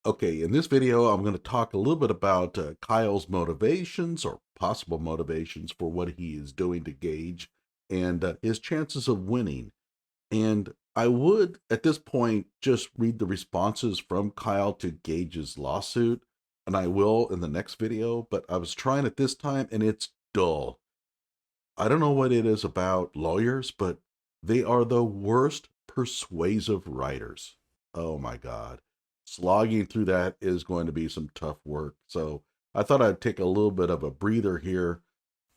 Okay, in this video, I'm going to talk a little bit about Kyle's motivations or possible motivations for what he is doing to Gaige and his chances of winning. And I would, at this point, just read the responses from Kyle to Gaige's lawsuit, and I will in the next video, but I was trying it this time and it's dull. I don't know what it is about lawyers, but they are the worst persuasive writers. Oh my God. Slogging through that is going to be some tough work. So I thought I'd take a little bit of a breather here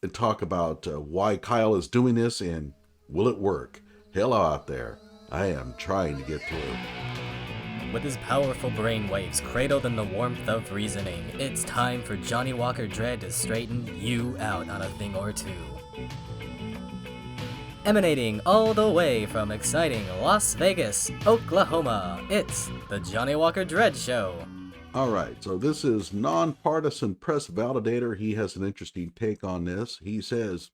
and talk about why Kyle is doing this and will it work? Hello out there. I am trying to get through. With his powerful brainwaves cradled in the warmth of reasoning, it's time for Johnny Walker Dread to straighten you out on a thing or two. Emanating all the way from exciting Las Vegas, Oklahoma, it's the Johnny Walker Dread Show. All right, so this is nonpartisan press validator. He has an interesting take on this. He says,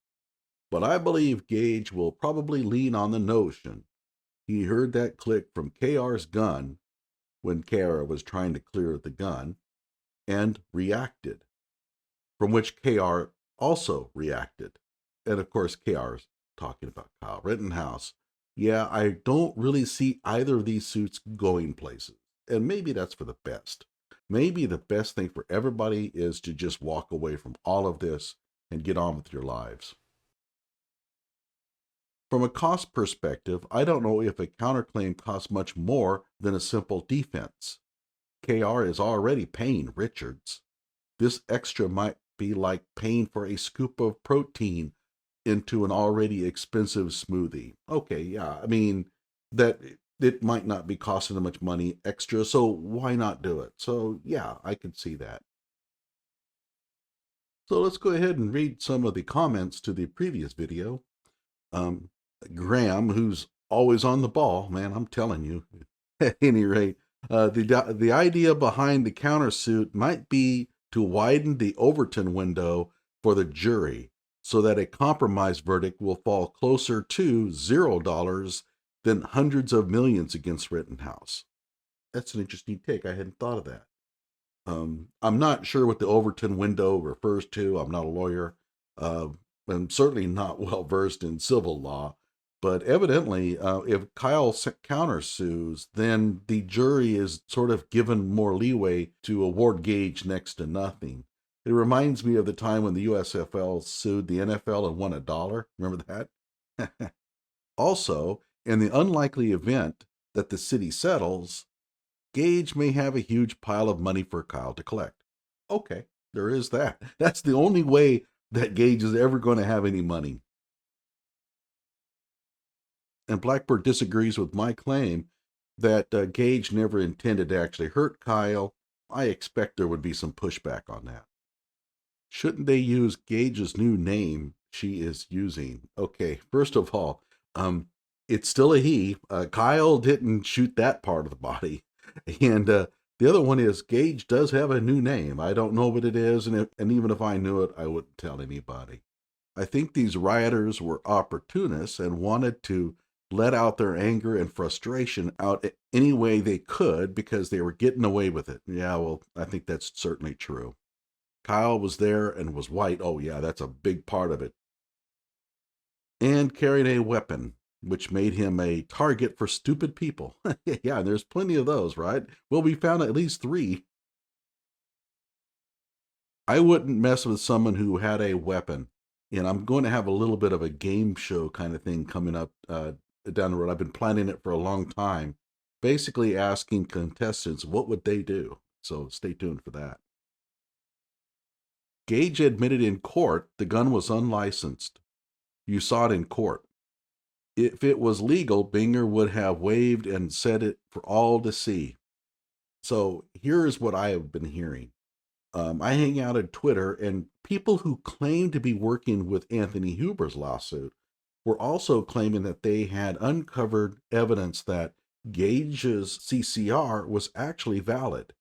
but I believe Gaige will probably lean on the notion he heard that click from KR's gun when KR was trying to clear the gun and reacted, from which KR also reacted. And of course, KR's talking about Kyle Rittenhouse. Yeah, I don't really see either of these suits going places. And maybe that's for the best. Maybe the best thing for everybody is to just walk away from all of this and get on with your lives. From a cost perspective, I don't know if a counterclaim costs much more than a simple defense. KR is already paying Richards. This extra might be like paying for a scoop of protein into an already expensive smoothie. Okay, yeah, I mean, that it might not be costing them much money extra, so why not do it? So yeah, I can see that. So let's go ahead and read some of the comments to the previous video. Graham, who's always on the ball, man, I'm telling you. At any rate, the idea behind the countersuit might be to widen the Overton window for the jury so that a compromise verdict will fall closer to $0 than hundreds of millions against Rittenhouse. That's an interesting take. I hadn't thought of that. I'm not sure what the Overton window refers to. I'm not a lawyer. I'm certainly not well versed in civil law. But evidently, if Kyle countersues, then the jury is sort of given more leeway to award Gaige next to nothing. It reminds me of the time when the USFL sued the NFL and won $1. Remember that? Also, in the unlikely event that the city settles, Gaige may have a huge pile of money for Kyle to collect. Okay, there is that. That's the only way that Gaige is ever going to have any money. And Blackbird disagrees with my claim that Gaige never intended to actually hurt Kyle. I expect there would be some pushback on that. Shouldn't they use Gaige's new name she is using? Okay, first of all, it's still a he. Kyle didn't shoot that part of the body. And the other one is Gaige does have a new name. I don't know what it is, and even if I knew it, I wouldn't tell anybody. I think these rioters were opportunists and wanted to let out their anger and frustration out any way they could because they were getting away with it. Yeah, well, I think that's certainly true. Kyle was there and was white. Oh, yeah, that's a big part of it. And carried a weapon, which made him a target for stupid people. Yeah, there's plenty of those, right? Well, we found at least 3. I wouldn't mess with someone who had a weapon. And I'm going to have a little bit of a game show kind of thing coming up down the road. I've been planning it for a long time, basically asking contestants what would they do. So stay tuned for that. Gaige admitted in court the gun was unlicensed. You saw it in court. If it was legal, Binger would have waved and said it for all to see. So here's what I have been hearing. I hang out on Twitter, and people who claim to be working with Anthony Huber's lawsuit were also claiming that they had uncovered evidence that Gaige's CCR was actually valid.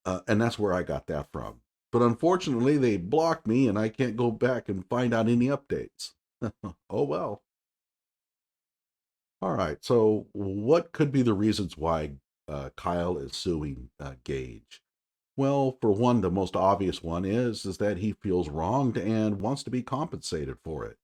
And that's where I got that from. But unfortunately, they blocked me, and I can't go back and find out any updates. Oh, well. All right, so what could be the reasons why Kyle is suing Gaige? Well, for one, the most obvious one is that he feels wronged and wants to be compensated for it.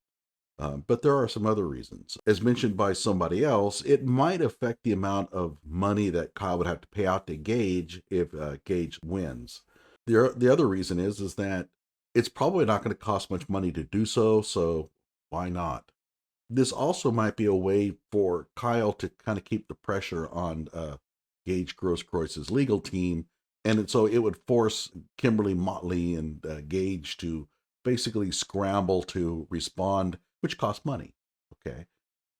But there are some other reasons. As mentioned by somebody else, it might affect the amount of money that Kyle would have to pay out to Gaige if Gaige wins. The other reason is that it's probably not going to cost much money to do so, so why not? This also might be a way for Kyle to kind of keep the pressure on Gaige Grosskreuz's legal team, and so it would force Kimberly Motley and Gaige to basically scramble to respond, which costs money. Okay,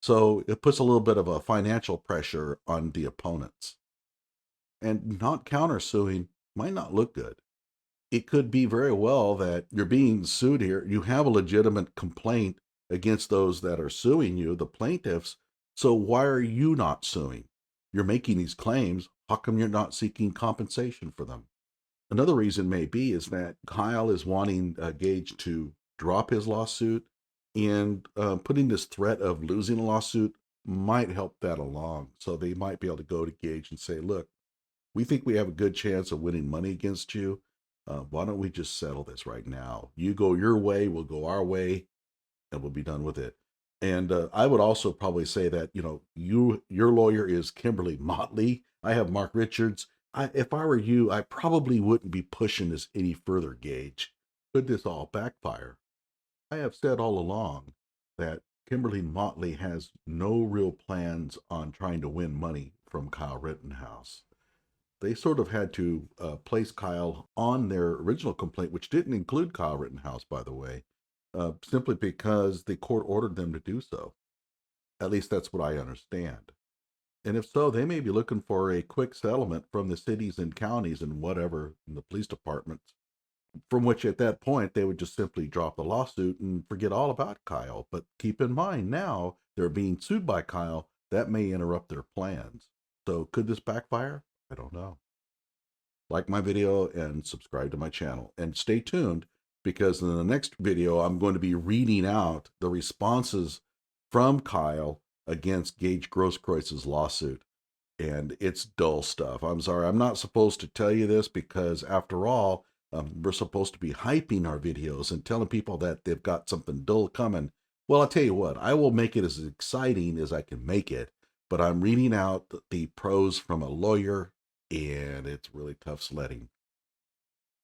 so it puts a little bit of a financial pressure on the opponents, and not countersuing might not look good. It could be very well that you're being sued here. You have a legitimate complaint against those that are suing you, the plaintiffs. So why are you not suing? You're making these claims. How come you're not seeking compensation for them? Another reason may be is that Kyle is wanting Gaige to drop his lawsuit, and putting this threat of losing a lawsuit might help that along. So they might be able to go to Gaige and say, look, we think we have a good chance of winning money against you. Why don't we just settle this right now? You go your way, we'll go our way, and we'll be done with it. And I would also probably say that, your lawyer is Kimberly Motley. I have Mark Richards. If I were you, I probably wouldn't be pushing this any further, Gaige. Could this all backfire? I have said all along that Kimberly Motley has no real plans on trying to win money from Kyle Rittenhouse. They sort of had to place Kyle on their original complaint, which didn't include Kyle Rittenhouse, by the way, simply because the court ordered them to do so. At least that's what I understand. And if so, they may be looking for a quick settlement from the cities and counties and whatever, in the police departments, from which at that point they would just simply drop the lawsuit and forget all about Kyle. But keep in mind now, they're being sued by Kyle. That may interrupt their plans. So could this backfire? I don't know. Like my video and subscribe to my channel. And stay tuned, because in the next video, I'm going to be reading out the responses from Kyle against Gaige Grosskreuz's lawsuit. And it's dull stuff. I'm sorry, I'm not supposed to tell you this, because after all, we're supposed to be hyping our videos and telling people that they've got something dull coming. Well, I'll tell you what, I will make it as exciting as I can make it, but I'm reading out the pros from a lawyer, and it's really tough sledding.